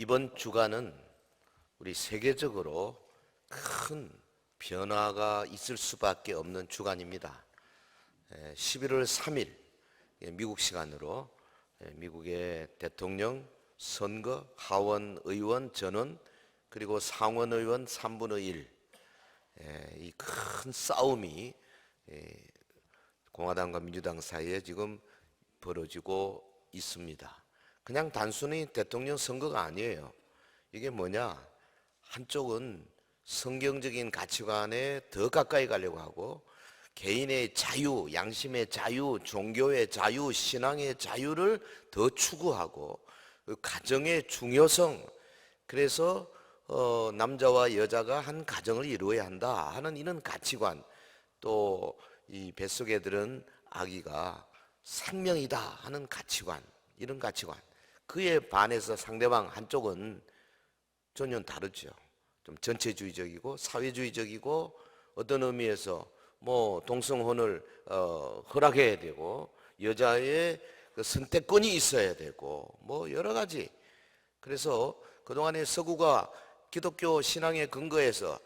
이번 주간은 우리 세계적으로 큰 변화가 있을 수밖에 없는 주간입니다. 11월 3일 미국 시간으로 미국의 대통령 선거, 하원 의원 전원 그리고 상원 의원 3분의 1 이 큰 싸움이 공화당과 민주당 사이에 지금 벌어지고 있습니다. 그냥 단순히 대통령 선거가 아니에요. 이게 뭐냐? 한쪽은 성경적인 가치관에 더 가까이 가려고 하고 개인의 자유, 양심의 자유, 종교의 자유, 신앙의 자유를 더 추구하고 가정의 중요성, 그래서 남자와 여자가 한 가정을 이루어야 한다 하는 이런 가치관, 또 이 뱃속에 들은 아기가 생명이다 하는 가치관, 이런 가치관, 그에 반해서 상대방 한쪽은 전혀 다르죠. 좀 전체주의적이고 사회주의적이고 어떤 의미에서 뭐 동성혼을 허락해야 되고 여자의 그 선택권이 있어야 되고 뭐 여러 가지. 그래서 그동안의 서구가 기독교 신앙의 근거에서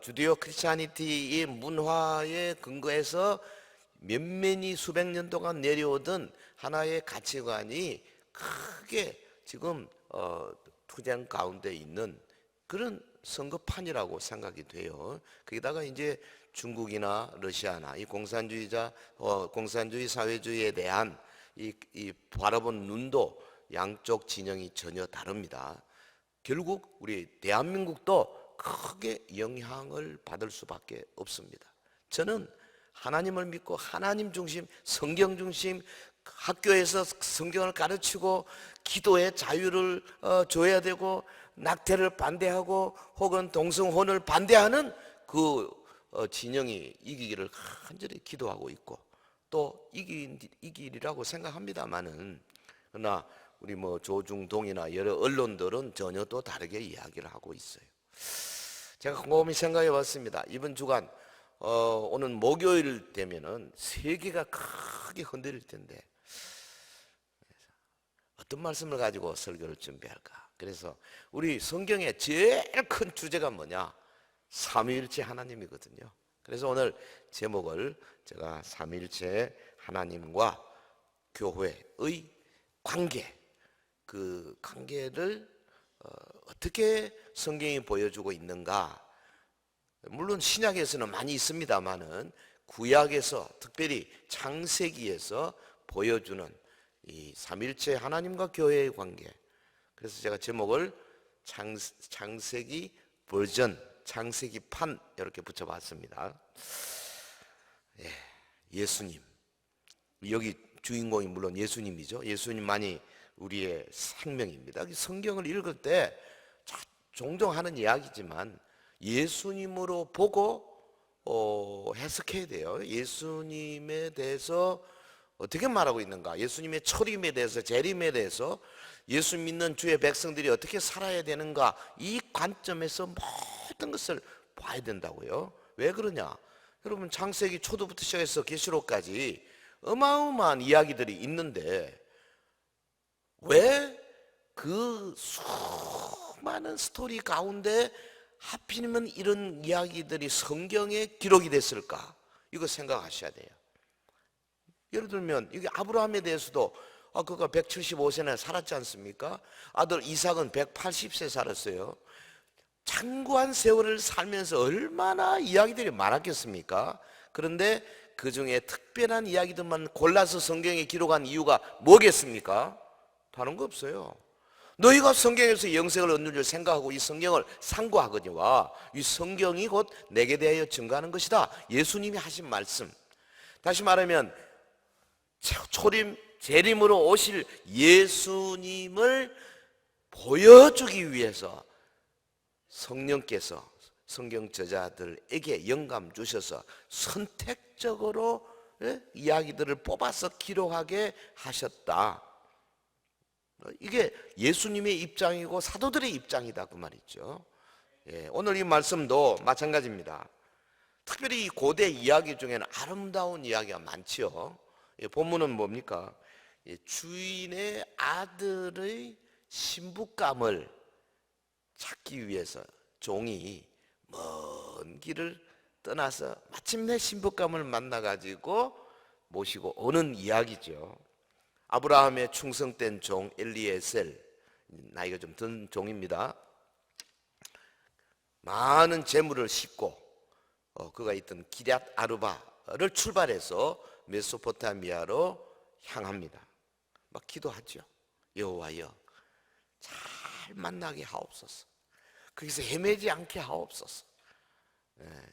주디오 크리스찬니티의 문화의 근거에서 몇몇이 수백 년 동안 내려오던 하나의 가치관이 크게 지금 투쟁 가운데 있는 그런 선거판이라고 생각이 돼요. 거기다가 이제 중국이나 러시아나 이 공산주의 사회주의에 대한 이 바라본 눈도 양쪽 진영이 전혀 다릅니다. 결국 우리 대한민국도 크게 영향을 받을 수밖에 없습니다. 저는 하나님을 믿고 하나님 중심, 성경 중심, 학교에서 성경을 가르치고 기도의 자유를 줘야 되고 낙태를 반대하고 혹은 동성혼을 반대하는 그 진영이 이기기를 간절히 기도하고 있고 또 이기리라고 생각합니다만은, 그러나 우리 뭐 조중동이나 여러 언론들은 전혀 또 다르게 이야기를 하고 있어요. 제가 곰곰이 생각해 봤습니다. 이번 주간 오늘 목요일 되면은 세계가 크게 흔들릴 텐데 어떤 말씀을 가지고 설교를 준비할까? 그래서 우리 성경의 제일 큰 주제가 뭐냐? 삼위일체 하나님이거든요. 그래서 오늘 제목을 제가 삼위일체 하나님과 교회의 관계, 그 관계를 어떻게 성경이 보여주고 있는가? 물론 신약에서는 많이 있습니다만은 구약에서 특별히 창세기에서 보여주는 이 삼일체 하나님과 교회의 관계. 그래서 제가 제목을 창세기 버전, 창세기판 이렇게 붙여봤습니다. 예수님, 여기 주인공이 물론 예수님이죠. 예수님만이 우리의 생명입니다. 성경을 읽을 때 종종 하는 이야기지만 예수님으로 보고 해석해야 돼요. 예수님에 대해서 어떻게 말하고 있는가? 예수님의 초림에 대해서, 재림에 대해서 예수 믿는 주의 백성들이 어떻게 살아야 되는가? 이 관점에서 모든 것을 봐야 된다고요. 왜 그러냐? 여러분, 창세기 초도부터 시작해서 계시록까지 어마어마한 이야기들이 있는데 왜 그 수많은 스토리 가운데 하필이면 이런 이야기들이 성경에 기록이 됐을까? 이거 생각하셔야 돼요. 예를 들면 이게 아브라함에 대해서도 그가 175세나 살았지 않습니까? 아들 이삭은 180세 살았어요. 장구한 세월을 살면서 얼마나 이야기들이 많았겠습니까? 그런데 그 중에 특별한 이야기들만 골라서 성경에 기록한 이유가 뭐겠습니까? 다른 거 없어요. 너희가 성경에서 영생을 얻는 줄 생각하고 이 성경을 상고하거니와 이 성경이 곧 내게 대하여 증거하는 것이다. 예수님이 하신 말씀. 다시 말하면 초림, 재림으로 오실 예수님을 보여주기 위해서 성령께서 성경 저자들에게 영감 주셔서 선택적으로 이야기들을 뽑아서 기록하게 하셨다. 이게 예수님의 입장이고 사도들의 입장이다 그 말이죠. 오늘 이 말씀도 마찬가지입니다. 특별히 이 고대 이야기 중에는 아름다운 이야기가 많지요. 본문은 뭡니까? 주인의 아들의 신부감을 찾기 위해서 종이 먼 길을 떠나서 마침내 신부감을 만나가지고 모시고 오는 이야기죠. 아브라함의 충성된 종 엘리에셀, 나이가 좀 든 종입니다. 많은 재물을 싣고 그가 있던 기럇 아르바를 출발해서 메소포타미아로 향합니다. 막 기도하죠. 여호와여, 잘 만나게 하옵소서. 거기서 헤매지 않게 하옵소서.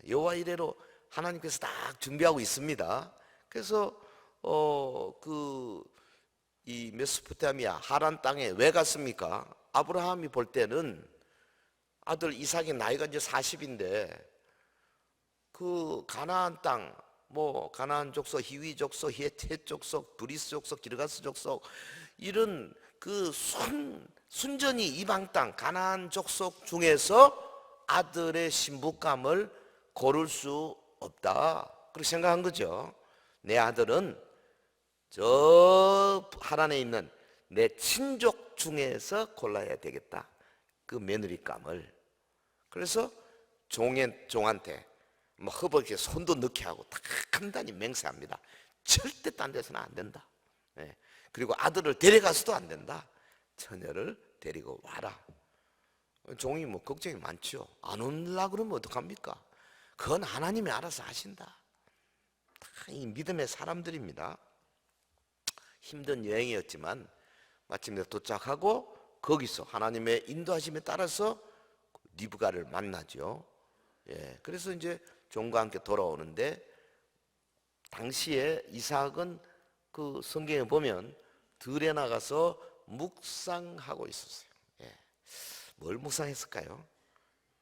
여호와 이래로 하나님께서 딱 준비하고 있습니다. 그래서 이 메소포타미아 하란 땅에 왜 갔습니까? 아브라함이 볼 때는 아들 이삭의 나이가 이제 40인데 그 가나안 땅, 뭐 가나안 족속, 히위 족속, 히ეთ 족속, 브리스 족속, 기르가스 족속, 이런 그 순전히 이방 땅 가나안 족속 중에서 아들의 신부감을 고를 수 없다, 그렇게 생각한 거죠. 내 아들은 저 하란에 있는 내 친족 중에서 골라야 되겠다, 그 며느리감을. 그래서 종한테 뭐 허벅지에 손도 넣게 하고 다 간단히 맹세합니다. 절대 딴 데서는 안 된다. 그리고 아들을 데려가서도 안 된다. 처녀를 데리고 와라. 종이 뭐 걱정이 많죠. 안 온다 그러면 어떡합니까? 그건 하나님이 알아서 하신다. 다 이 믿음의 사람들입니다. 힘든 여행이었지만 마침내 도착하고 거기서 하나님의 인도하심에 따라서 리브가를 만나죠. 그래서 이제 종과 함께 돌아오는데, 당시에 이삭은 그 성경에 보면 들에 나가서 묵상하고 있었어요. 뭘 묵상했을까요?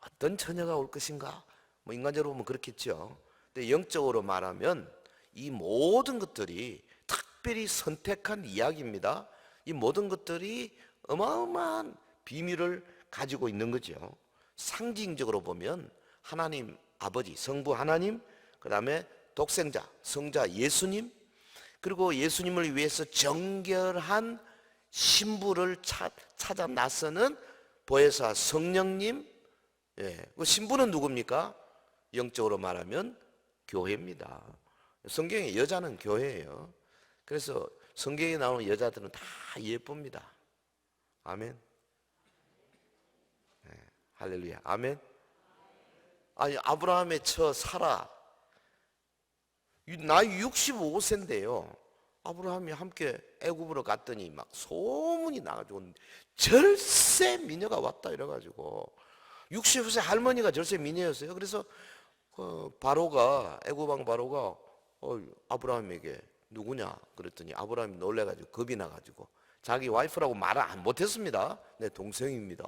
어떤 처녀가 올 것인가? 뭐 인간적으로 보면 그렇겠죠. 근데 영적으로 말하면 이 모든 것들이 특별히 선택한 이야기입니다. 이 모든 것들이 어마어마한 비밀을 가지고 있는 거죠. 상징적으로 보면 하나님 아버지, 성부 하나님, 그 다음에 독생자, 성자 예수님, 그리고 예수님을 위해서 정결한 신부를 찾아 나서는 보혜사 성령님. 그 신부는 누굽니까? 영적으로 말하면 교회입니다. 성경의 여자는 교회예요. 그래서 성경에 나오는 여자들은 다 예쁩니다. 아멘. 할렐루야. 아멘. 아니, 아브라함의 처 사라, 나이 65세인데요 아브라함이 함께 애굽으로 갔더니 막 소문이 나가지고 절세 미녀가 왔다 이래가지고, 65세 할머니가 절세 미녀였어요. 그래서 바로가, 애굽왕 바로가 아브라함에게 누구냐 그랬더니 아브라함이 놀래가지고 겁이 나가지고 자기 와이프라고 말을 못했습니다. 내 동생입니다.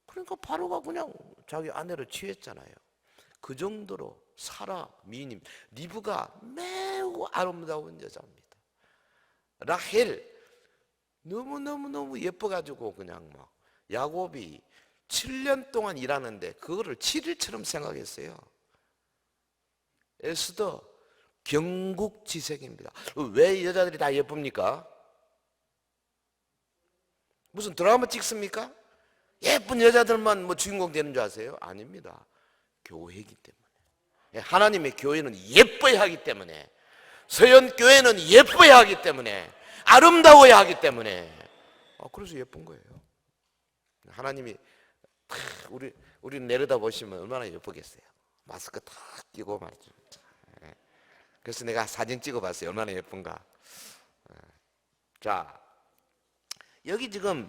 그러니까 바로가 그냥 자기 아내를 취했잖아요. 그 정도로 사라, 미님, 리브가 매우 아름다운 여자입니다. 라헬 너무 예뻐가지고 그냥 막 야곱이 7년 동안 일하는데 그거를 7일처럼 생각했어요. 에스더 경국지색입니다. 왜 여자들이 다 예쁩니까? 무슨 드라마 찍습니까? 예쁜 여자들만 뭐 주인공 되는 줄 아세요? 아닙니다. 교회이기 때문에. 하나님의 교회는 예뻐야 하기 때문에, 서연교회는 예뻐야 하기 때문에, 아름다워야 하기 때문에, 그래서 예쁜 거예요. 하나님이 우리 내려다 보시면 얼마나 예쁘겠어요. 마스크 탁 끼고 말이죠. 그래서 내가 사진 찍어봤어요. 얼마나 예쁜가. 자, 여기 지금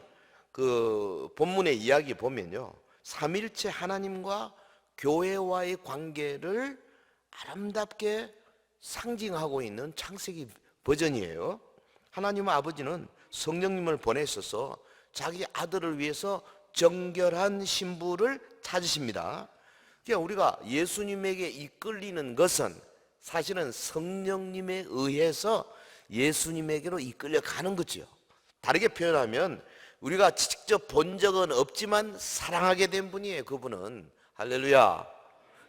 그 본문의 이야기 보면요, 삼일체 하나님과 교회와의 관계를 아름답게 상징하고 있는 창세기 버전이에요. 하나님 아버지는 성령님을 보내셔서 자기 아들을 위해서 정결한 신부를 찾으십니다. 그러니까 우리가 예수님에게 이끌리는 것은 사실은 성령님에 의해서 예수님에게로 이끌려 가는 거죠. 다르게 표현하면 우리가 직접 본 적은 없지만 사랑하게 된 분이에요. 그분은. 할렐루야.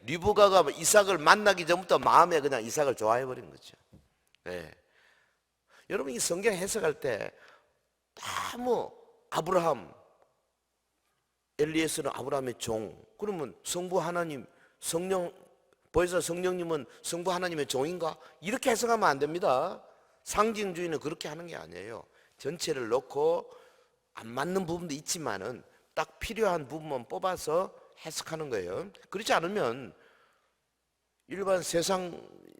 리브가가 이삭을 만나기 전부터 마음에 그냥 이삭을 좋아해 버린 거죠. 여러분, 이 성경 해석할 때 너무 아브라함, 엘리에서는 아브라함의 종. 그러면 성부 하나님, 성령, 보혜사 성령님은 성부 하나님의 종인가? 이렇게 해석하면 안 됩니다. 상징주의는 그렇게 하는 게 아니에요. 전체를 놓고 안 맞는 부분도 있지만은 딱 필요한 부분만 뽑아서 해석하는 거예요. 그렇지 않으면 일반 세상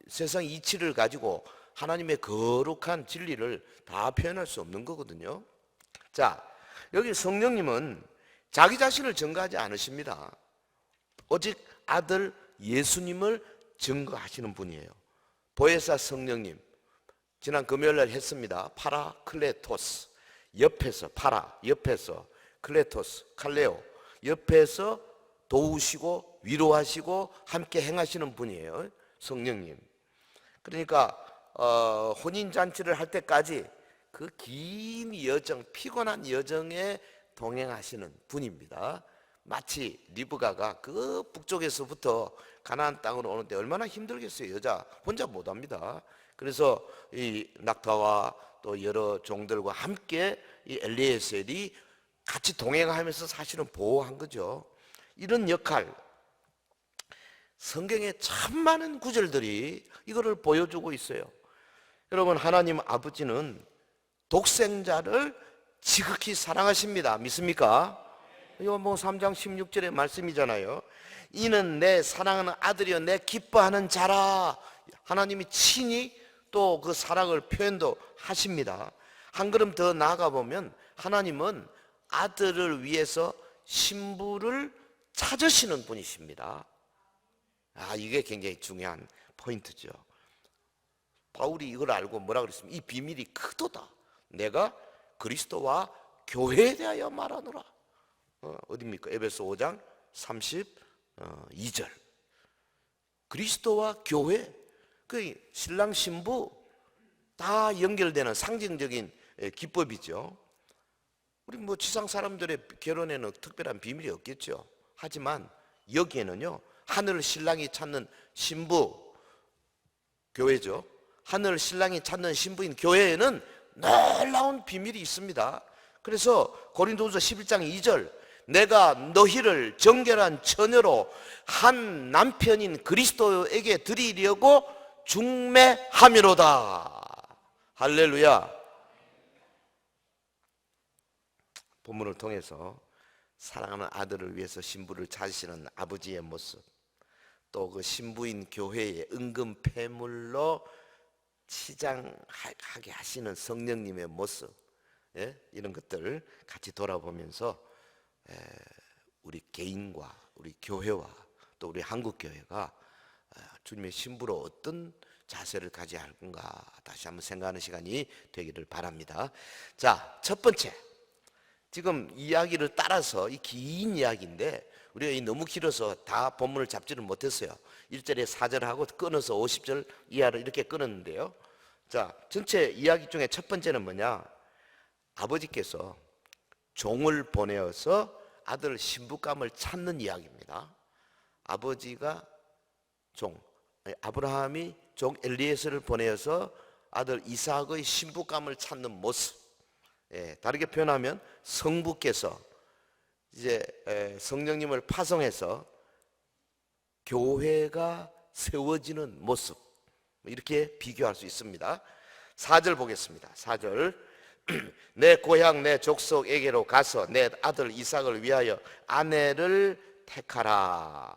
이치를 가지고 하나님의 거룩한 진리를 다 표현할 수 없는 거거든요. 자, 여기 성령님은 자기 자신을 증거하지 않으십니다. 오직 아들 예수님을 증거하시는 분이에요. 보혜사 성령님, 지난 금요일날 했습니다. 파라클레토스, 옆에서 파라, 옆에서 클레토스, 칼레오, 옆에서 도우시고 위로하시고 함께 행하시는 분이에요. 성령님. 그러니까 혼인잔치를 할 때까지 그 긴 여정, 피곤한 여정에 동행하시는 분입니다. 마치 리브가가 그 북쪽에서부터 가나안 땅으로 오는데 얼마나 힘들겠어요. 여자 혼자 못합니다. 그래서 이 낙타와 또 여러 종들과 함께 이 엘리에셀이 같이 동행하면서 사실은 보호한 거죠. 이런 역할, 성경에 참 많은 구절들이 이거를 보여주고 있어요. 여러분, 하나님 아버지는 독생자를 지극히 사랑하십니다. 믿습니까? 요한복음 3장 16절의 말씀이잖아요. 이는 내 사랑하는 아들이여 내 기뻐하는 자라. 하나님이 친히 또 그 사랑을 표현도 하십니다. 한 걸음 더 나아가 보면 하나님은 아들을 위해서 신부를 찾으시는 분이십니다. 이게 굉장히 중요한 포인트죠. 바울이 이걸 알고 뭐라 그랬습니까? 이 비밀이 크도다. 내가 그리스도와 교회에 대하여 말하노라. 어디입니까? 에베소 5장 32절. 그리스도와 교회, 그 신랑 신부 다 연결되는 상징적인 기법이죠. 우리 뭐 지상 사람들의 결혼에는 특별한 비밀이 없겠죠. 하지만 여기에는요, 하늘 신랑이 찾는 신부, 교회죠. 하늘 신랑이 찾는 신부인 교회에는 놀라운 비밀이 있습니다. 그래서 고린도후서 11장 2절, 내가 너희를 정결한 처녀로 한 남편인 그리스도에게 드리려고 중매함이로다. 할렐루야. 본문을 통해서 사랑하는 아들을 위해서 신부를 찾으시는 아버지의 모습, 또 그 신부인 교회의 은금 폐물로 치장하게 하시는 성령님의 모습, 이런 것들을 같이 돌아보면서 우리 개인과 우리 교회와 또 우리 한국교회가 주님의 신부로 어떤 자세를 가져야 할 건가 다시 한번 생각하는 시간이 되기를 바랍니다. 자, 첫 번째, 지금 이야기를 따라서 이 긴 이야기인데 우리가 너무 길어서 다 본문을 잡지를 못했어요. 1절에 4절하고 끊어서 50절 이하를 이렇게 끊었는데요. 자, 전체 이야기 중에 첫 번째는 뭐냐? 아버지께서 종을 보내어서 아들 신부감을 찾는 이야기입니다. 아버지가 아브라함이 종 엘리에셀을 보내어서 아들 이삭의 신부감을 찾는 모습. 다르게 표현하면 성부께서 이제 성령님을 파송해서 교회가 세워지는 모습, 이렇게 비교할 수 있습니다. 4절 보겠습니다. 4절, 내 고향 내 족속에게로 가서 내 아들 이삭을 위하여 아내를 택하라.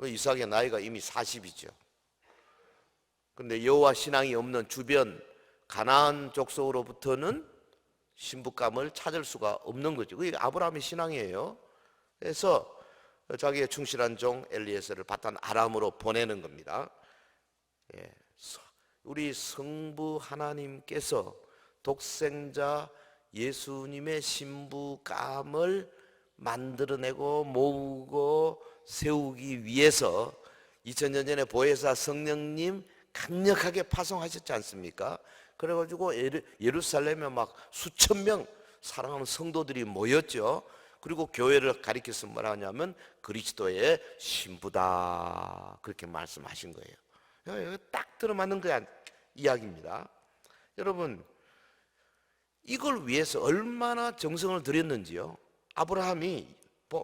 이삭의 나이가 이미 40이죠. 그런데 여호와 신앙이 없는 주변 가나안 족속으로부터는 신부감을 찾을 수가 없는 거죠. 그게 아브라함의 신앙이에요. 그래서 자기의 충실한 종 엘리에셀을 바탄 아람으로 보내는 겁니다. 우리 성부 하나님께서 독생자 예수님의 신부감을 만들어내고 모으고 세우기 위해서 2000년 전에 보혜사 성령님 강력하게 파송하셨지 않습니까? 그래가지고 예루살렘에 막 수천 명 사랑하는 성도들이 모였죠. 그리고 교회를 가리켜서 뭐라 하냐면 그리스도의 신부다, 그렇게 말씀하신 거예요. 딱 들어맞는 이야기입니다. 여러분, 이걸 위해서 얼마나 정성을 들였는지요. 아브라함이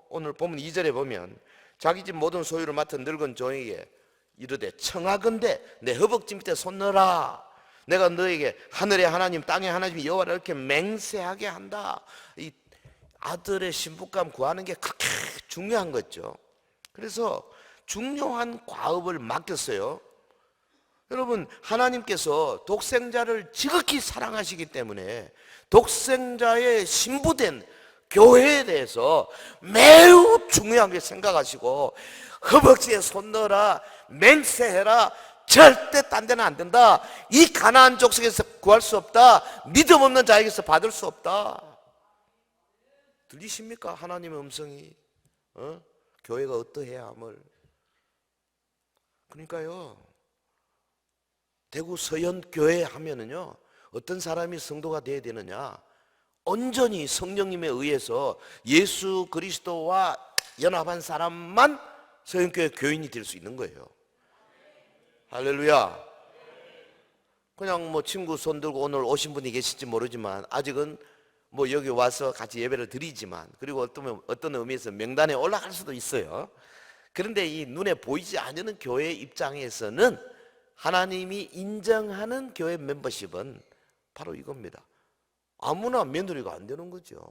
오늘 보면 2절에 보면 자기 집 모든 소유를 맡은 늙은 종에게 이르되 청하건대 내 허벅지 밑에 손 넣어라. 내가 너에게 하늘의 하나님 땅의 하나님 여호와를 이렇게 맹세하게 한다. 이 아들의 신부감 구하는 게 그렇게 중요한 거죠. 그래서 중요한 과업을 맡겼어요. 여러분, 하나님께서 독생자를 지극히 사랑하시기 때문에 독생자의 신부된 교회에 대해서 매우 중요하게 생각하시고 허벅지에 손 넣어라, 맹세해라, 절대 딴 데는 안 된다. 이 가나안 족속에서 구할 수 없다. 믿음 없는 자에게서 받을 수 없다. 들리십니까? 하나님의 음성이. 교회가 어떠해야 함을. 그러니까요, 대구 서현교회 하면은요, 어떤 사람이 성도가 되어야 되느냐? 온전히 성령님에 의해서 예수 그리스도와 연합한 사람만 서현교회 교인이 될 수 있는 거예요. 할렐루야. 그냥 뭐 친구 손 들고 오늘 오신 분이 계실지 모르지만 아직은 뭐 여기 와서 같이 예배를 드리지만, 그리고 어떤 의미에서 명단에 올라갈 수도 있어요. 그런데 이 눈에 보이지 않는 교회 입장에서는 하나님이 인정하는 교회 멤버십은 바로 이겁니다. 아무나 며느리가 안 되는 거죠.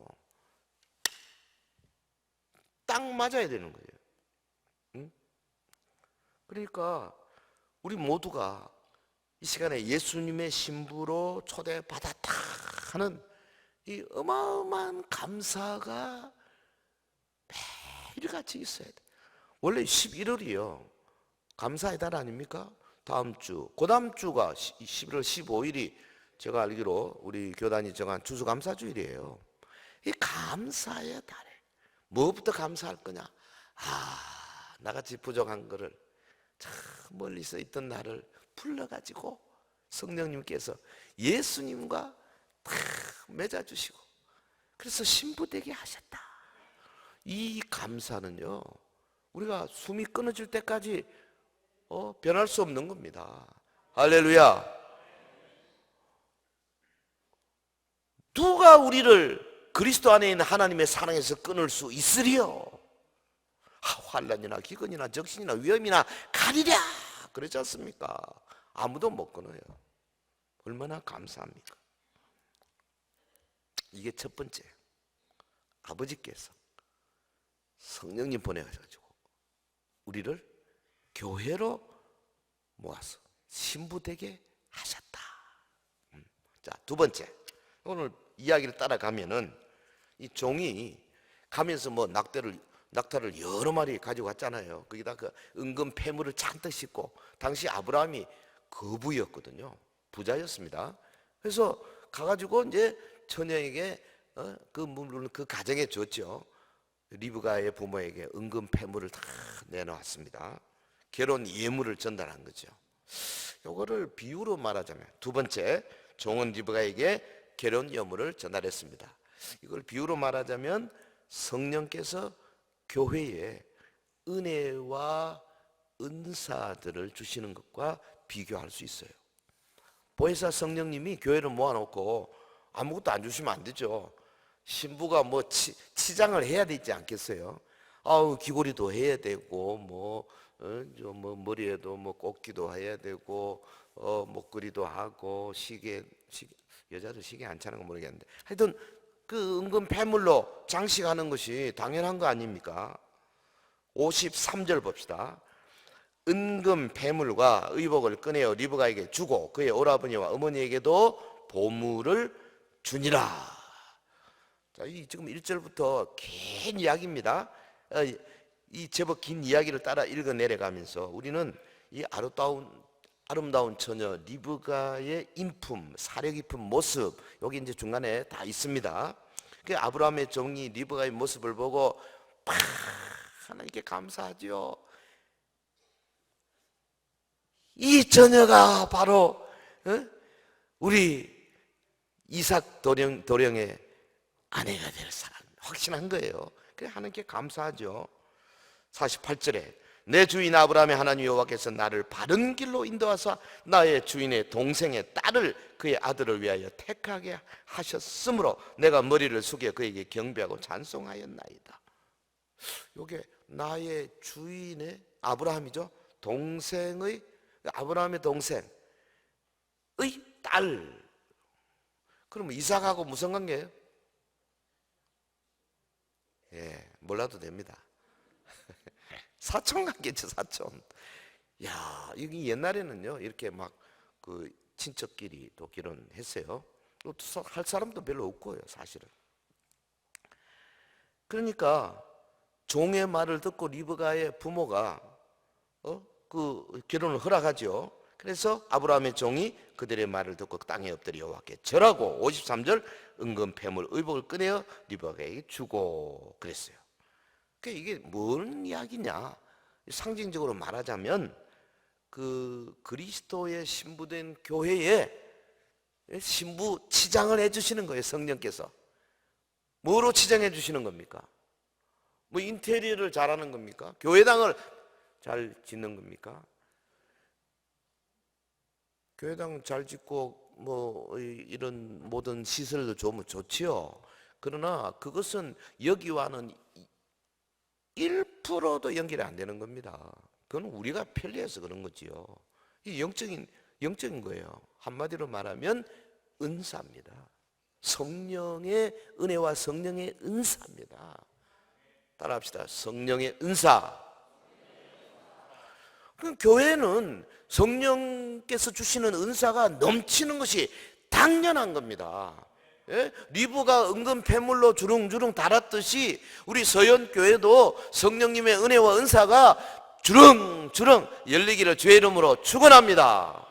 딱 맞아야 되는 거예요. 응? 그러니까 우리 모두가 이 시간에 예수님의 신부로 초대받았다 하는 이 어마어마한 감사가 매일같이 있어야 돼. 원래 11월이요 감사의 달 아닙니까? 다음 주, 그 다음 주가 11월 15일이 제가 알기로 우리 교단이 정한 추수감사주일이에요. 이 감사의 달에 무엇부터 감사할 거냐? 나같이 부족한 거를 참 멀리서 있던 나를 불러가지고 성령님께서 예수님과 다 맺어주시고 그래서 신부되게 하셨다. 이 감사는요, 우리가 숨이 끊어질 때까지 변할 수 없는 겁니다. 할렐루야. 누가 우리를 그리스도 안에 있는 하나님의 사랑에서 끊을 수 있으리요? 환난이나 기근이나 적신이나 위험이나 가리랴 그러지 않습니까? 아무도 못 끊어요. 얼마나 감사합니까? 이게 첫 번째, 아버지께서 성령님 보내가지고 우리를 교회로 모아서 신부되게 하셨다. 자, 두 번째, 오늘 이야기를 따라가면은 이 종이 가면서 뭐 낙타를 여러 마리 가지고 왔잖아요. 거기다 그 은금 폐물을 잔뜩 싣고, 당시 아브라함이 거부였거든요. 부자였습니다. 그래서 가가지고 이제 처녀에게 그 물을 그 가정에 줬죠. 리브가의 부모에게 은금 폐물을 다 내놓았습니다. 결혼 예물을 전달한 거죠. 요거를 비유로 말하자면 두 번째, 종은 리브가에게 결혼 예물을 전달했습니다. 이걸 비유로 말하자면 성령께서 교회에 은혜와 은사들을 주시는 것과 비교할 수 있어요. 보혜사 성령님이 교회를 모아놓고 아무것도 안 주시면 안 되죠. 신부가 뭐 치장을 해야 되지 않겠어요? 귀걸이도 해야 되고 뭐 머리에도 뭐 꽂기도 해야 되고 목걸이도 하고 시계 여자도 시계 안 차는 거 모르겠는데 하여튼 그 은금 폐물로 장식하는 것이 당연한 거 아닙니까? 53절 봅시다. 은금 폐물과 의복을 꺼내어 리브가에게 주고 그의 오라버니와 어머니에게도 보물을 주니라. 자, 지금 1절부터 긴 이야기입니다. 이 제법 긴 이야기를 따라 읽어 내려가면서 우리는 이 아름다운 처녀 리브가의 인품, 사려 깊은 모습, 여기 이제 중간에 다 있습니다. 그 아브라함의 종이 리브가의 모습을 보고 하나님께 감사하죠. 이 처녀가 바로 우리 이삭 도령의 아내가 될 사람 확신한 거예요. 그래 하나님께 감사하죠. 48절에 내 주인 아브라함의 하나님 여호와께서 나를 바른 길로 인도하사 나의 주인의 동생의 딸을 그의 아들을 위하여 택하게 하셨으므로 내가 머리를 숙여 그에게 경배하고 찬송하였나이다. 요게 나의 주인의 아브라함이죠. 동생의, 아브라함의 동생의 딸. 그러면 이삭하고 무슨 관계예요? 예, 몰라도 됩니다. 사촌 관계죠, 사촌. 야, 여기 옛날에는요, 이렇게 막 그 친척끼리 또 결혼했어요. 또 할 사람도 별로 없고요, 사실은. 그러니까 종의 말을 듣고 리브가의 부모가 그 결혼을 허락하죠. 그래서 아브라함의 종이 그들의 말을 듣고 땅에 엎드려 여호와께 절하고 53절 은금 패물 의복을 꺼내어 리브가에게 주고 그랬어요. 그러니까 이게 뭔 이야기냐? 상징적으로 말하자면 그 그리스도의 신부된 교회에 신부 치장을 해주시는 거예요. 성령께서. 뭐로 치장해 주시는 겁니까? 뭐 인테리어를 잘하는 겁니까? 교회당을 잘 짓는 겁니까? 교회당 잘 짓고 뭐 이런 모든 시설도 좋으면 좋지요. 그러나 그것은 여기와는 1%도 연결이 안 되는 겁니다. 그건 우리가 편리해서 그런 거지요. 이 영적인 거예요. 한마디로 말하면 은사입니다. 성령의 은혜와 성령의 은사입니다. 따라합시다. 성령의 은사. 그럼 교회는 성령께서 주시는 은사가 넘치는 것이 당연한 겁니다. 예? 리브가 은근 폐물로 주릉주릉 달았듯이 우리 서연교회도 성령님의 은혜와 은사가 주릉주릉 열리기를 주의 이름으로 축원합니다.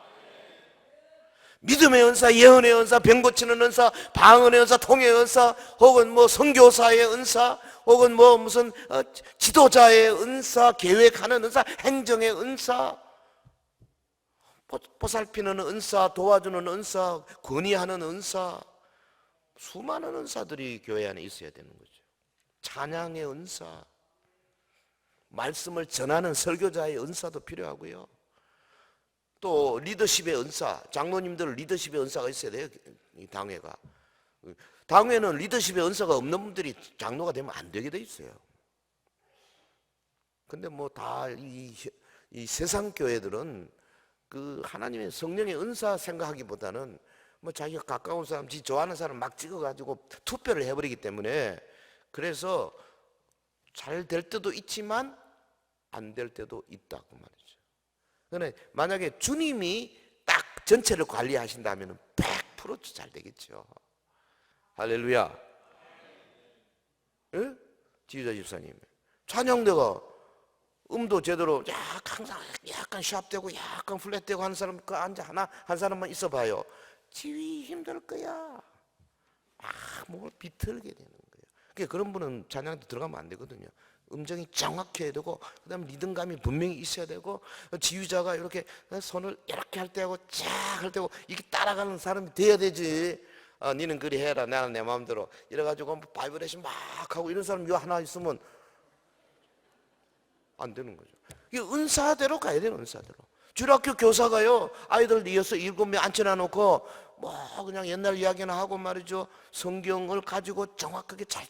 믿음의 은사, 예언의 은사, 병 고치는 은사, 방언의 은사, 통의 은사, 혹은 뭐 선교사의 은사, 혹은 뭐 무슨 지도자의 은사, 계획하는 은사, 행정의 은사, 보살피는 은사, 도와주는 은사, 권위하는 은사, 수많은 은사들이 교회 안에 있어야 되는 거죠. 찬양의 은사, 말씀을 전하는 설교자의 은사도 필요하고요. 또 리더십의 은사, 장로님들 리더십의 은사가 있어야 돼요. 이 당회가. 당회는 리더십의 은사가 없는 분들이 장로가 되면 안 되게 돼 있어요. 근데 뭐 다 이 세상 교회들은 그 하나님의 성령의 은사 생각하기보다는 뭐 자기가 가까운 사람, 지 좋아하는 사람 막 찍어가지고 투표를 해버리기 때문에 그래서 잘 될 때도 있지만 안 될 때도 있다고 말이죠. 그런데 만약에 주님이 딱 전체를 관리하신다면 100% 잘 되겠죠. 할렐루야. 예? 지휘자 집사님, 찬양대가 음도 제대로 항상 약간 샵되고 약간 플랫되고 하는 사람 그 앉아 한 사람만 있어봐요. 지휘 힘들 거야. 뭘 비틀게 되는 거예요. 그러니까 그런 분은 찬양도 들어가면 안 되거든요. 음정이 정확해야 되고, 그 다음에 리듬감이 분명히 있어야 되고, 지휘자가 이렇게 손을 이렇게 할 때하고 쫙 할 때하고 이게 따라가는 사람이 돼야 되지. 니는 그리 해라, 나는 내 마음대로 이래가지고 바이브레이션 막 하고 이런 사람 요 하나 있으면 안 되는 거죠. 이게 은사대로 가야 돼요. 은사대로. 주일학교 교사가요, 아이들 이어서 7명 앉혀놔 놓고 뭐 그냥 옛날 이야기나 하고 말이죠, 성경을 가지고 정확하게 잘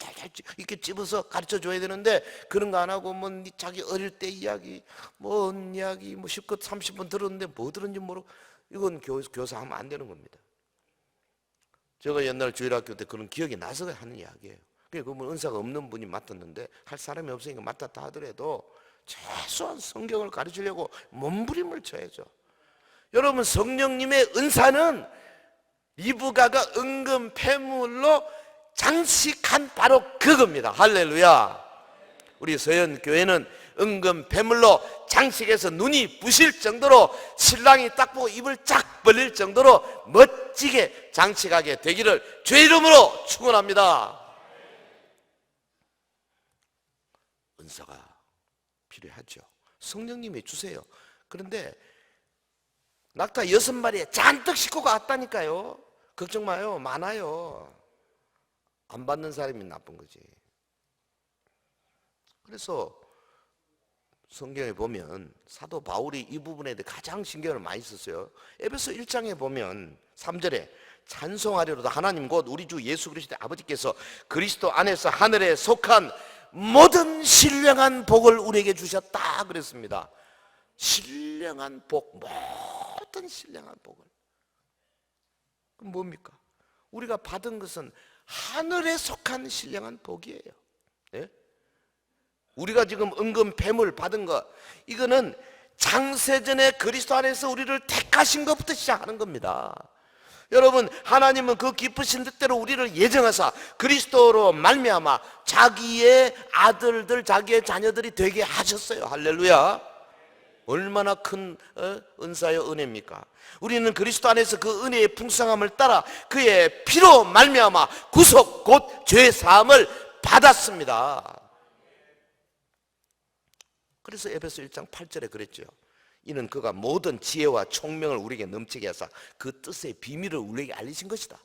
이렇게 집어서 가르쳐 줘야 되는데 그런 거 안 하고 뭐 자기 어릴 때 이야기 뭔 이야기 뭐 10분 30분 들었는데 뭐 들었는지 모르고, 이건 교사하면 안 되는 겁니다. 제가 옛날 주일학교 때 그런 기억이 나서 하는 이야기예요. 그분 은사가 없는 분이 맡았는데 할 사람이 없으니까 맡았다 하더라도 최소한 성경을 가르치려고 몸부림을 쳐야죠. 여러분, 성령님의 은사는 리브가가 은금 폐물로 장식한 바로 그겁니다. 할렐루야. 우리 서연교회는 은금 폐물로 장식해서 눈이 부실 정도로 신랑이 딱 보고 입을 쫙 벌릴 정도로 멋지게 장식하게 되기를 주의 이름으로 축원합니다. 은사가 필요하죠. 성령님이 주세요. 그런데 낙타 6마리에 잔뜩 싣고 갔다니까요. 걱정 마요. 많아요. 안 받는 사람이 나쁜 거지. 그래서 성경에 보면 사도 바울이 이 부분에 대해 가장 신경을 많이 썼어요. 에베소 1장에 보면 3절에 찬송하리로다 하나님 곧 우리 주 예수 그리스도의 아버지께서 그리스도 안에서 하늘에 속한 모든 신령한 복을 우리에게 주셨다 그랬습니다. 신령한 복, 모든 신령한 복을. 그럼 뭡니까? 우리가 받은 것은 하늘에 속한 신령한 복이에요. 네? 우리가 지금 은금 뱀을 받은 것, 이거는 창세전에 그리스도 안에서 우리를 택하신 것부터 시작하는 겁니다. 여러분, 하나님은 그 기쁘신 뜻대로 우리를 예정하사 그리스도로 말미암아 자기의 아들들, 자기의 자녀들이 되게 하셨어요. 할렐루야. 얼마나 큰 은사요 은혜입니까? 우리는 그리스도 안에서 그 은혜의 풍성함을 따라 그의 피로 말미암아 구속 곧 죄 사함을 받았습니다. 그래서 에베소 1장 8절에 그랬죠. 이는 그가 모든 지혜와 총명을 우리에게 넘치게 하사 그 뜻의 비밀을 우리에게 알리신 것이다.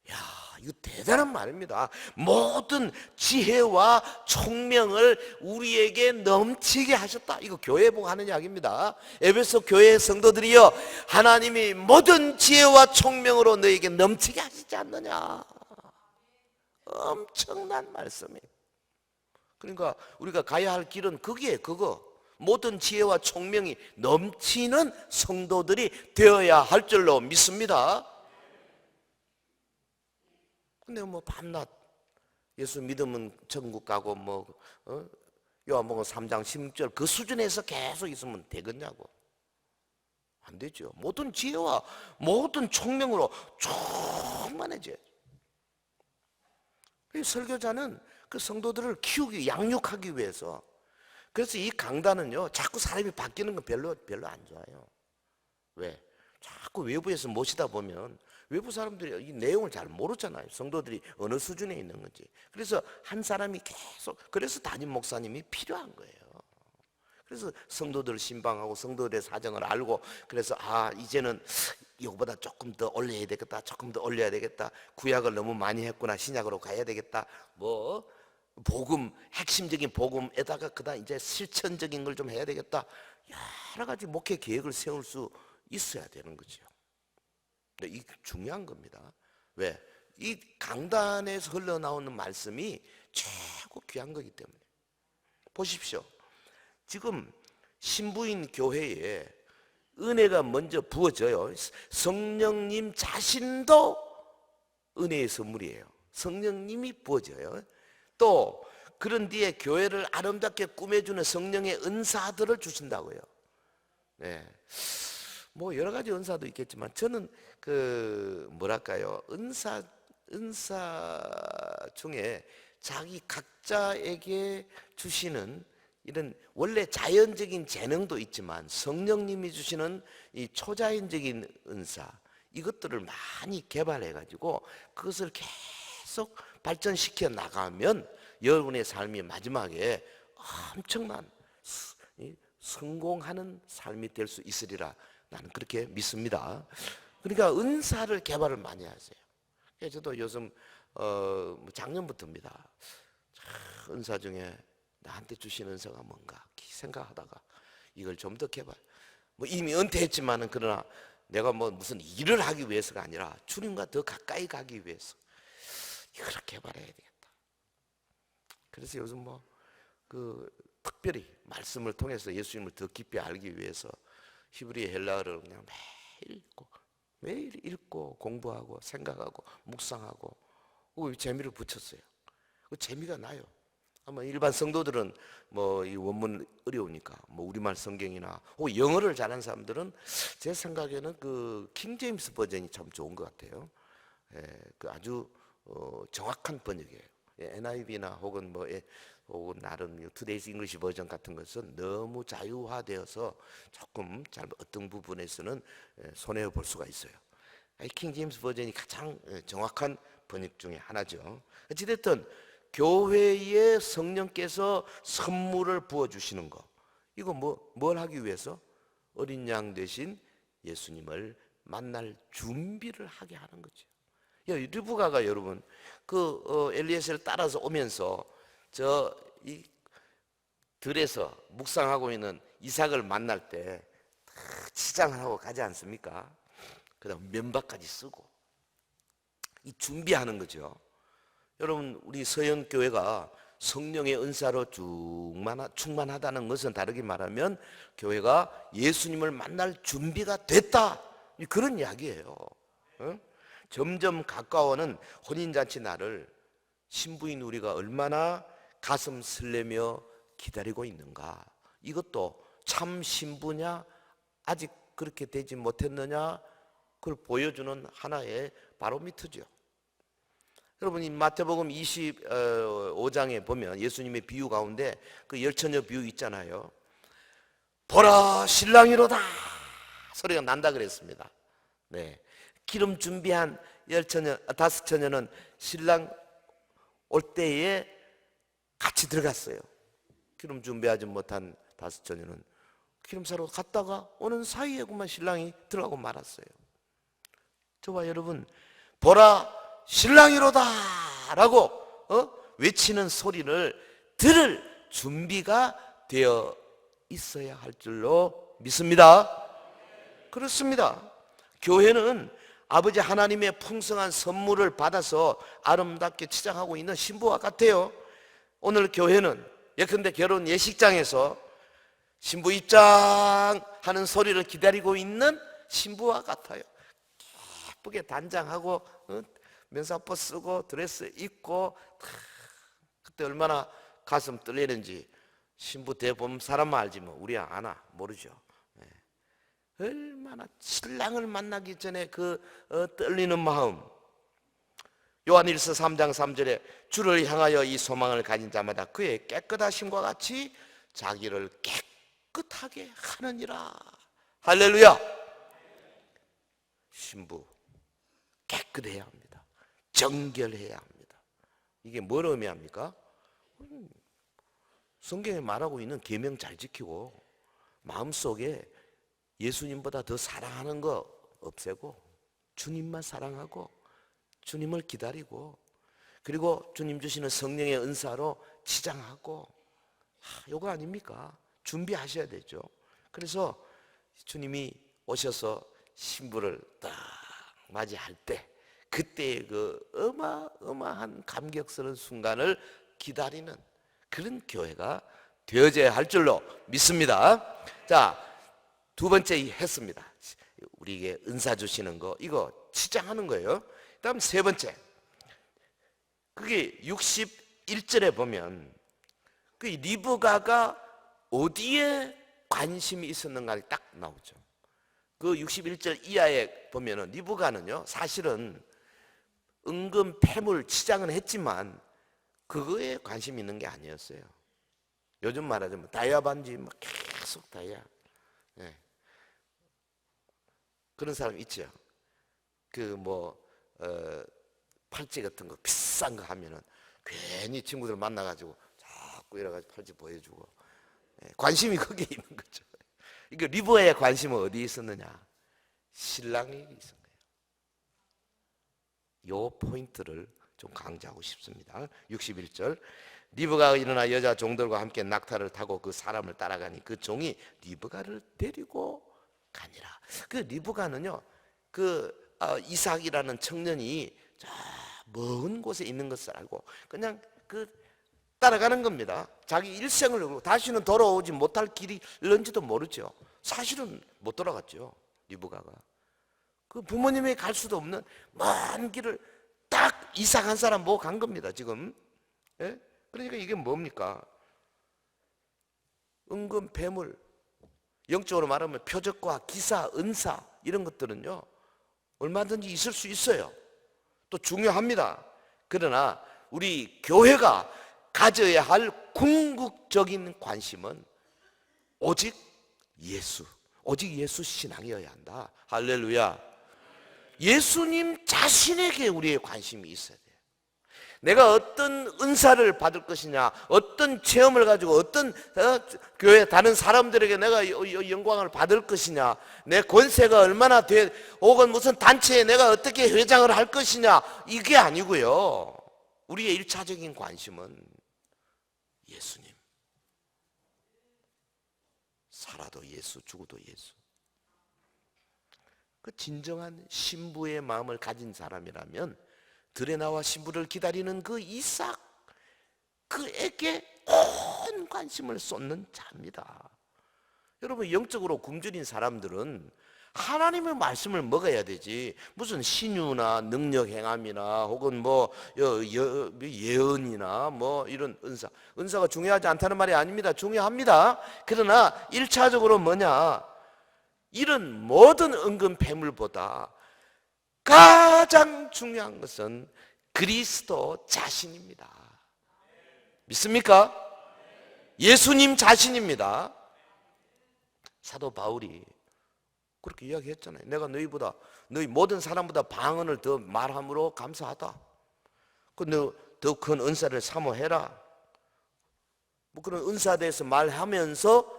야, 이거 대단한 말입니다. 모든 지혜와 총명을 우리에게 넘치게 하셨다. 이거 교회 보고 하는 이야기입니다. 에베소 교회 성도들이여, 하나님이 모든 지혜와 총명으로 너에게 넘치게 하시지 않느냐. 엄청난 말씀이에요. 그러니까 우리가 가야 할 길은 그거. 모든 지혜와 총명이 넘치는 성도들이 되어야 할 줄로 믿습니다. 근데 뭐 밤낮 예수 믿으면 천국 가고 요한복음 3장 16절 그 수준에서 계속 있으면 되겠냐고. 안 되죠. 모든 지혜와 모든 총명으로 충만해져요. 설교자는 그 성도들을 키우기, 양육하기 위해서. 그래서 이 강단은요, 자꾸 사람이 바뀌는 건 별로 안 좋아요. 왜? 자꾸 외부에서 모시다 보면 외부 사람들이 이 내용을 잘 모르잖아요. 성도들이 어느 수준에 있는 건지. 그래서 한 사람이 계속, 그래서 담임 목사님이 필요한 거예요. 그래서 성도들을 신방하고 성도들의 사정을 알고, 그래서 이제는 이거보다 조금 더 올려야 되겠다, 조금 더 올려야 되겠다, 구약을 너무 많이 했구나, 신약으로 가야 되겠다, 복음, 핵심적인 복음에다가 그다음 이제 실천적인 걸 좀 해야 되겠다, 여러 가지 목회 계획을 세울 수 있어야 되는 거죠. 근데 이게 중요한 겁니다. 왜? 이 강단에서 흘러나오는 말씀이 최고 귀한 거기 때문에. 보십시오. 지금 신부인 교회에 은혜가 먼저 부어져요. 성령님 자신도 은혜의 선물이에요. 성령님이 부어져요. 또 그런 뒤에 교회를 아름답게 꾸며주는 성령의 은사들을 주신다고요. 네. 뭐 여러 가지 은사도 있겠지만 저는 은사 중에 자기 각자에게 주시는 이런 원래 자연적인 재능도 있지만 성령님이 주시는 이 초자연적인 은사, 이것들을 많이 개발해 가지고 그것을 계속 발전시켜 나가면 여러분의 삶이 마지막에 엄청난 성공하는 삶이 될 수 있으리라 나는 그렇게 믿습니다. 그러니까 은사를 개발을 많이 하세요. 저도 요즘 작년부터입니다. 은사 중에 나한테 주신 은사가 뭔가 생각하다가 이걸 좀 더 개발. 이미 은퇴했지만은 그러나 내가 무슨 일을 하기 위해서가 아니라 주님과 더 가까이 가기 위해서 이걸 개발해야 되겠다. 그래서 요즘 특별히 말씀을 통해서 예수님을 더 깊이 알기 위해서 히브리 헬라어를 그냥 매일 읽고 공부하고 생각하고 묵상하고 재미를 붙였어요. 재미가 나요. 아마 일반 성도들은 이 원문 어려우니까 우리말 성경이나 영어를 잘하는 사람들은 제 생각에는 그 킹제임스 버전이 참 좋은 것 같아요. 그 아주 정확한 번역이에요. NIV나 혹은 나름 투데이스 잉글리시 버전 같은 것은 너무 자유화되어서 조금 어떤 부분에서는 손해 볼 수가 있어요. 킹제임스 버전이 가장 정확한 번역 중에 하나죠. 어찌됐든 교회에 성령께서 선물을 부어주시는 거, 이거 뭘 하기 위해서? 어린 양 되신 예수님을 만날 준비를 하게 하는 거죠. 리브가가 여러분 엘리에셀을 따라서 오면서 이 들에서 묵상하고 있는 이삭을 만날 때 치장을 하고 가지 않습니까? 그다음 면박까지 쓰고 이 준비하는 거죠. 여러분, 우리 서영교회가 성령의 은사로 충만하다는 것은 다르게 말하면 교회가 예수님을 만날 준비가 됐다, 그런 이야기예요. 점점 가까워오는 혼인잔치 날을 신부인 우리가 얼마나 가슴 설레며 기다리고 있는가. 이것도 참 신부냐, 아직 그렇게 되지 못했느냐, 그걸 보여주는 하나의 바로미터죠. 여러분, 이 마태복음 25장에 보면 예수님의 비유 가운데 그 열처녀 비유 있잖아요. 보라, 신랑이로다 소리가 난다 그랬습니다. 네, 기름 준비한 다섯 처녀는 신랑 올 때에 같이 들어갔어요. 기름 준비하지 못한 다섯 처녀는 기름 사러 갔다가 오는 사이에 그만 신랑이 들어가고 말았어요. 저와 여러분, 보라, 신랑이로다 라고 외치는 소리를 들을 준비가 되어 있어야 할 줄로 믿습니다. 그렇습니다. 교회는 아버지 하나님의 풍성한 선물을 받아서 아름답게 치장하고 있는 신부와 같아요. 오늘 교회는 예컨대 결혼 예식장에서 신부 입장 하는 소리를 기다리고 있는 신부와 같아요. 예쁘게 단장하고 면사포 쓰고 드레스 입고, 그때 얼마나 가슴 떨리는지 신부 대본 사람만 알지 뭐 우리 아나 모르죠. 얼마나 신랑을 만나기 전에 그 떨리는 마음. 요한일서 3장 3절에 주를 향하여 이 소망을 가진 자마다 그의 깨끗하심과 같이 자기를 깨끗하게 하느니라. 할렐루야. 신부 깨끗해야 합니다. 정결해야 합니다. 이게 뭘 의미합니까? 성경에 말하고 있는 계명 잘 지키고 마음속에 예수님보다 더 사랑하는 거 없애고 주님만 사랑하고 주님을 기다리고, 그리고 주님 주시는 성령의 은사로 치장하고, 요거 아닙니까? 준비하셔야 되죠. 그래서 주님이 오셔서 신부를 딱 맞이할 때 그때의 그 어마어마한 감격스러운 순간을 기다리는 그런 교회가 되어져야 할 줄로 믿습니다. 자, 두 번째 했습니다. 우리에게 은사 주시는 거, 이거 치장하는 거예요. 다음 세 번째, 그게 61절에 보면 그 리브가가 어디에 관심이 있었는가 딱 나오죠. 그 61절 이하에 보면은 리브가는요, 사실은 은금 폐물 치장은 했지만 그거에 관심이 있는 게 아니었어요. 요즘 말하자면 다이아 반지 막 계속 다이아. 네. 그런 사람 있죠. 팔찌 같은 거 비싼 거 하면은 괜히 친구들 만나가지고 자꾸 이래가지고 팔찌 보여주고, 관심이 거기에 있는 거죠. 이거 리브가의 관심은 어디에 있었느냐? 신랑에게 있었는 거예요. 요 포인트를 좀 강조하고 싶습니다. 61절, 리브가가 일어나 여자 종들과 함께 낙타를 타고 그 사람을 따라가니 그 종이 리브가를 데리고 가니라. 그 리브가는요, 이삭이라는 청년이 저 먼 곳에 있는 것을 알고 그냥 따라가는 겁니다. 자기 일생을 걸고 다시는 돌아오지 못할 길이런지도 모르죠. 사실은 못 돌아갔죠. 리브가가 그 부모님이 갈 수도 없는 먼 길을 딱 이삭 한 사람 보고 간 겁니다. 지금. 예? 그러니까 이게 뭡니까? 은금 폐물, 영적으로 말하면 표적과 기사, 은사, 이런 것들은요 얼마든지 있을 수 있어요. 또 중요합니다. 그러나 우리 교회가 가져야 할 궁극적인 관심은 오직 예수 신앙이어야 한다. 할렐루야. 예수님 자신에게 우리의 관심이 있어야 돼요. 내가 어떤 은사를 받을 것이냐, 어떤 체험을 가지고 어떤 교회 다른 사람들에게 내가 영광을 받을 것이냐, 내 권세가 얼마나 혹은 무슨 단체에 내가 어떻게 회장을 할 것이냐, 이게 아니고요. 우리의 일차적인 관심은 예수님. 예수, 죽어도 예수. 그 진정한 신부의 마음을 가진 사람이라면 들에 나와 신부를 기다리는 그 이삭, 그에게 온 관심을 쏟는 자입니다. 여러분, 영적으로 굶주린 사람들은 하나님의 말씀을 먹어야 되지, 무슨 신유나 능력 행함이나 혹은 뭐 예언이나 뭐 이런 은사가 중요하지 않다는 말이 아닙니다. 중요합니다. 그러나 1차적으로 뭐냐, 이런 모든 은근 폐물보다 가장 중요한 것은 그리스도 자신입니다. 믿습니까? 예수님 자신입니다. 사도 바울이 그렇게 이야기했잖아요. 내가 너희 모든 사람보다 방언을 더 말함으로 감사하다. 더 큰 은사를 사모해라. 뭐 그런 은사에 대해서 말하면서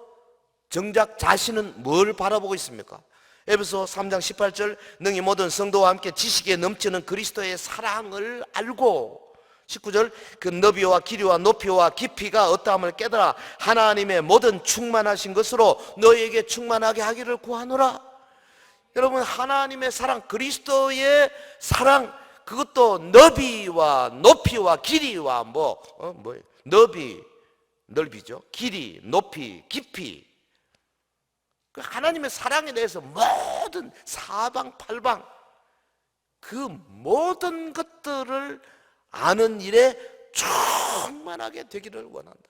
정작 자신은 뭘 바라보고 있습니까? 에베소 3장 18절, 능히 모든 성도와 함께 지식에 넘치는 그리스도의 사랑을 알고, 19절, 그 너비와 길이와 높이와 깊이가 어떠함을 깨달아 하나님의 모든 충만하신 것으로 너희에게 충만하게 하기를 구하노라. 여러분, 하나님의 사랑, 그리스도의 사랑, 그것도 너비와 높이와 길이와 넓이죠. 길이, 높이, 깊이. 그 하나님의 사랑에 대해서 모든 사방팔방 그 모든 것들을 아는 일에 충만하게 되기를 원한다.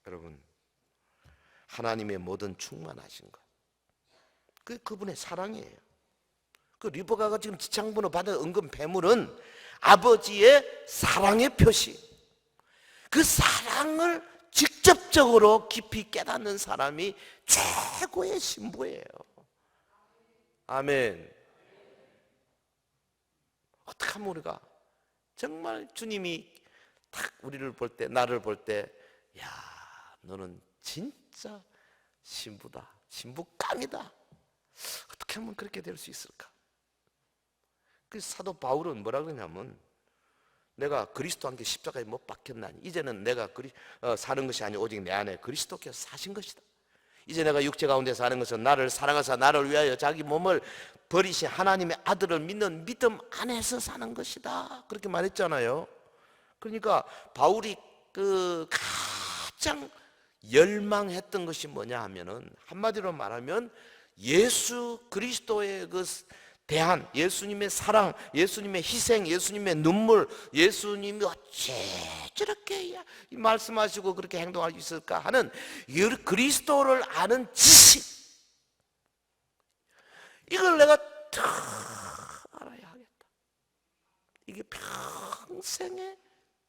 여러분, 하나님의 모든 충만하신 것, 그분의 사랑이에요. 그 리버가가 지금 지창분을 받은 은근 폐물은 아버지의 사랑의 표시, 그 사랑을 직접적으로 깊이 깨닫는 사람이 최고의 신부예요. 아멘. 어떻게 하면 우리가 정말 주님이 딱 우리를 볼 때, 나를 볼 때, 야, 너는 진짜 신부다, 신부감이다. 어떻게 하면 그렇게 될 수 있을까? 그 사도 바울은 뭐라 그러냐면, 내가 그리스도와 함께 십자가에 못 박혔나니 이제는 내가 사는 것이 아니 오직 내 안에 그리스도께서 사신 것이다. 이제 내가 육체 가운데 사는 것은 나를 사랑하사 나를 위하여 자기 몸을 버리신 하나님의 아들을 믿는 믿음 안에서 사는 것이다. 그렇게 말했잖아요. 그러니까 바울이 그 가장 열망했던 것이 뭐냐 하면은, 한마디로 말하면 예수 그리스도의 그 대한 예수님의 사랑, 예수님의 희생, 예수님의 눈물, 예수님이 어째 저렇게 말씀하시고 그렇게 행동할 수 있을까 하는 그리스도를 아는 지식, 이걸 내가 다 알아야 하겠다. 이게 평생의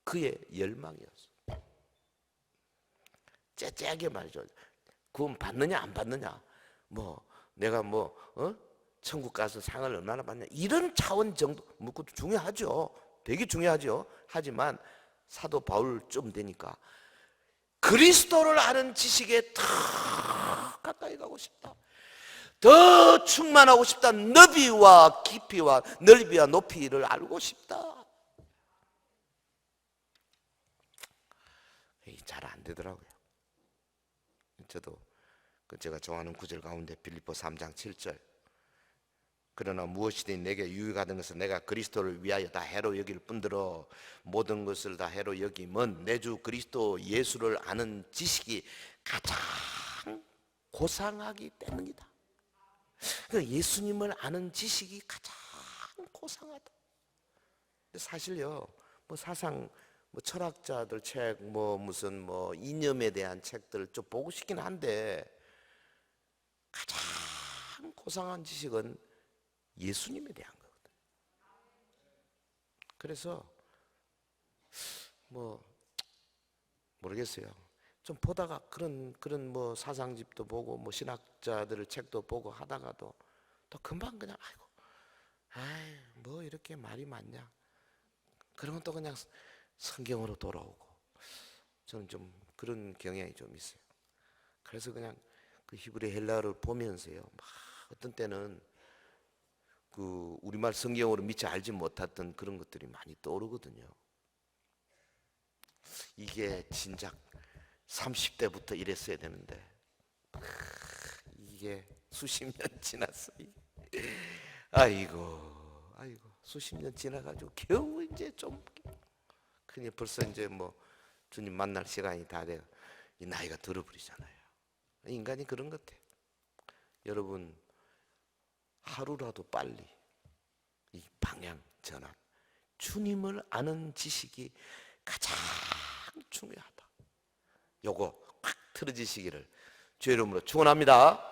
그의 열망이었어. 째째하게 말이죠. 구원 받느냐 안 받느냐, 내가 천국 가서 상을 얼마나 받냐, 이런 차원 정도, 그것도 중요하죠. 되게 중요하죠. 하지만 사도 바울쯤 되니까 그리스도를 아는 지식에 더 가까이 가고 싶다, 더 충만하고 싶다, 너비와 깊이와 넓이와 높이를 알고 싶다. 잘 안 되더라고요. 저도 제가 좋아하는 구절 가운데 빌립보 3장 7절, 그러나 무엇이든 내게 유익하던 것은 내가 그리스도를 위하여 다 해로 여길 뿐더러 모든 것을 다 해로 여김은 내 주 그리스도 예수를 아는 지식이 가장 고상하기 때문이다. 예수님을 아는 지식이 가장 고상하다. 사실요, 사상 철학자들 책, 무슨 이념에 대한 책들 좀 보고 싶긴 한데, 가장 고상한 지식은 예수님에 대한 거거든. 그래서 모르겠어요. 좀 보다가 그런 사상집도 보고 신학자들의 책도 보고 하다가도 또 금방 그냥 이렇게 말이 많냐, 그러면 또 그냥 성경으로 돌아오고, 저는 좀 그런 경향이 좀 있어요. 그래서 그냥 그 히브리 헬라어를 보면서요, 어떤 때는 그 우리말 성경으로 미처 알지 못했던 그런 것들이 많이 떠오르거든요. 이게 진작 30대부터 이랬어야 되는데 이게 수십 년 지났어요. 아이고 수십 년 지나가지고 겨우 이제 좀 그냥 벌써 이제 뭐 주님 만날 시간이 다 돼. 이 나이가 들어버리잖아요. 인간이 그런 것 같아요. 여러분 하루라도 빨리 이 방향 전환, 주님을 아는 지식이 가장 중요하다. 요거 확 틀어지시기를 주의 이름으로 축원합니다.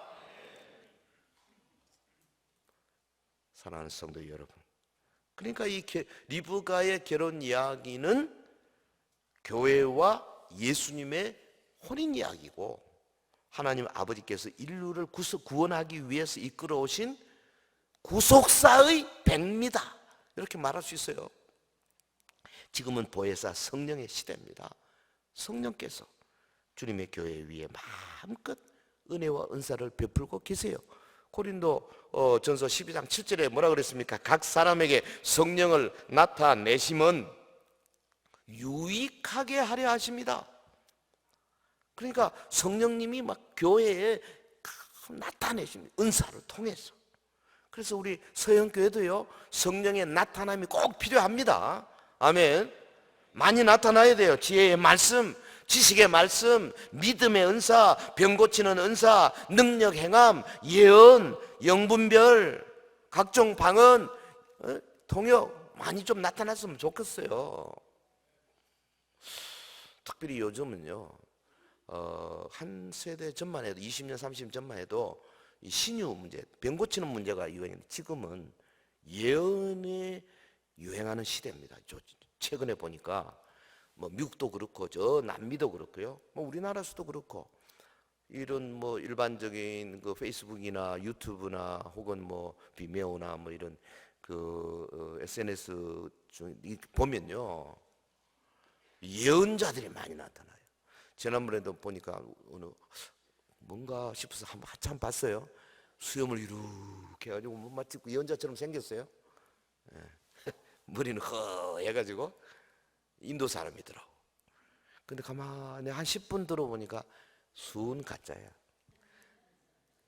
사랑하는 성도 여러분, 그러니까 이 리브가의 결혼 이야기는 교회와 예수님의 혼인 이야기고, 하나님 아버지께서 인류를 구원하기 위해서 이끌어 오신 구속사의 백미다, 이렇게 말할 수 있어요. 지금은 보혜사 성령의 시대입니다. 성령께서 주님의 교회 위에 마음껏 은혜와 은사를 베풀고 계세요. 고린도 전서 12장 7절에 뭐라 그랬습니까? 각 사람에게 성령을 나타내심은 유익하게 하려 하십니다. 그러니까 성령님이 막 교회에 나타내십니다. 은사를 통해서. 그래서 우리 서영교회도요, 성령의 나타남이 꼭 필요합니다. 아멘. 많이 나타나야 돼요. 지혜의 말씀, 지식의 말씀, 믿음의 은사, 병 고치는 은사, 능력 행함, 예언, 영분별, 각종 방언, 통역 많이 좀 나타났으면 좋겠어요. 특별히 요즘은요, 한 세대 전만 해도 20년, 30년 전만 해도 이 신유 문제, 병 고치는 문제가 유행했는데 지금은 예언에 유행하는 시대입니다. 최근에 보니까 뭐 미국도 그렇고 저 남미도 그렇고요, 뭐 우리나라에서도 그렇고, 이런 뭐 일반적인 그 페이스북이나 유튜브나 혹은 뭐 비메오나 뭐 이런 그 SNS 중 보면요, 예언자들이 많이 나타나요. 지난번에도 보니까 어느 뭔가 싶어서 한참 봤어요. 수염을 이렇게 해가지고 마치 예언자처럼 생겼어요. 머리는 허해가지고 인도 사람이더라고. 근데 가만히 한 10분 들어보니까 순 가짜야.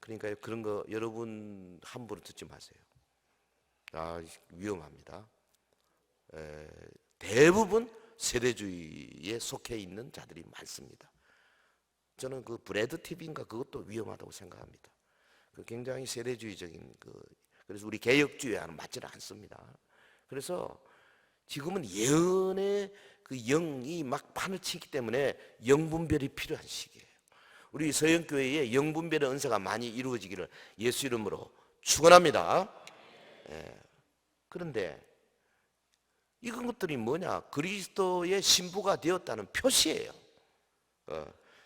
그러니까 그런 거 여러분 함부로 듣지 마세요. 위험합니다. 대부분 세대주의에 속해 있는 자들이 많습니다. 저는 그 브래드 TV인가 그것도 위험하다고 생각합니다. 그 굉장히 세대주의적인 그래서 우리 개혁주의와는 맞지는 않습니다. 그래서 지금은 예언의 그 영이 막 판을 치기 때문에 영분별이 필요한 시기예요. 우리 서영교회에 영분별의 은사가 많이 이루어지기를 예수 이름으로 축원합니다. 그런데 이런 것들이 뭐냐? 그리스도의 신부가 되었다는 표시예요.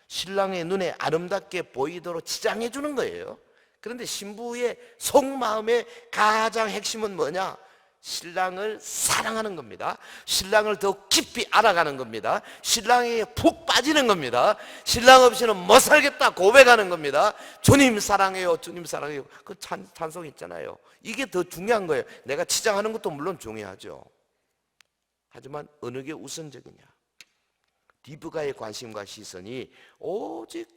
신랑의 눈에 아름답게 보이도록 치장해 주는 거예요. 그런데 신부의 속마음의 가장 핵심은 뭐냐? 신랑을 사랑하는 겁니다. 신랑을 더 깊이 알아가는 겁니다. 신랑에게 푹 빠지는 겁니다. 신랑 없이는 못 살겠다 고백하는 겁니다. 주님 사랑해요, 주님 사랑해요. 그 찬송 있잖아요. 이게 더 중요한 거예요. 내가 치장하는 것도 물론 중요하죠. 하지만 어느 게 우선적이냐? 리브가의 관심과 시선이 오직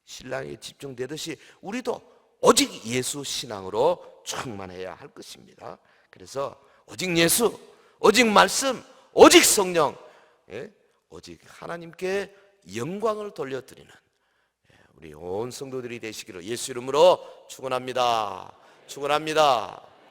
신랑에 집중되듯이 우리도 오직 예수 신앙으로 충만해야 할 것입니다. 그래서 오직 예수, 오직 말씀, 오직 성령, 오직 하나님께 영광을 돌려드리는 우리 온 성도들이 되시기를 예수 이름으로 축원합니다. 축원합니다.